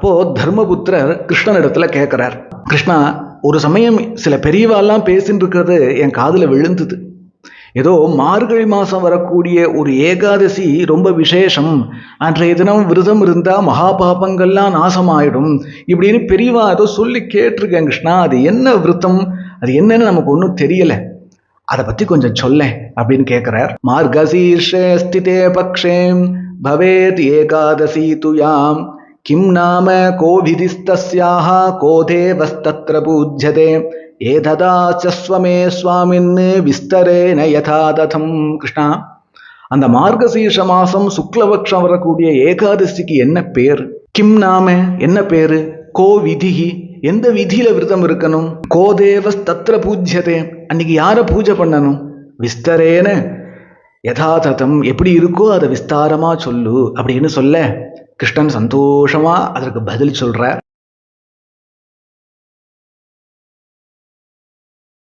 அப்போ தர்மபுத்திரர் கிருஷ்ணனிடத்துல கேட்கிறார், கிருஷ்ணா, ஒரு சமயம் சில பெரியவாள்லாம் பேசின்னு இருக்கிறது என் காதுல விழுந்தது. ஏதோ மார்கழி மாசம் வரக்கூடிய ஒரு ஏகாதசி ரொம்ப விசேஷம், அன்றைய தினம் விரதம் இருந்தா மகா பாபங்கள்லாம் நாசமாயிடும் இப்படின்னு பெரியவா ஏதோ சொல்லி கேட்டிருக்கேன் கிருஷ்ணா. அது என்ன விரதம், அது என்னன்னு நமக்கு ஒன்றும் தெரியல, அதை பத்தி கொஞ்சம் சொல்ல அப்படின்னு கேட்கிறார். மார்கசீர்ஷே ஸ்திதே பக்ஷே பவேத் ஏகாதசி துயாம் கிம் நாம கோவிதிஸ்தஸ்யாஹ கோதேவஸ்தத்ர பூஜ்யதே ஏததாச்சஸ்வமே சுவாமின் விஸ்தரேன யதா ததம். கிருஷ்ணா, அந்த மார்கசீர்ஷ மாசம் சுக்லபக்ஷம் வரக்கூடிய ஏகாதசிக்கு என்ன பேர்? கிம் நாம என்ன பேரு? கோ விதிஹி எந்த விதியில விரதம் இருக்கணும்? கோதேவஸ்தத்ர பூஜ்யதே அன்னைக்கு யார பூஜை பண்ணணும்? விஸ்தரேன யதாததம் எப்படி இருக்கோ அதை விஸ்தாரமா சொல்லு அப்படின்னு சொல்ல கிருஷ்ணன் சந்தோஷமா அதற்கு பதில் சொல்ற.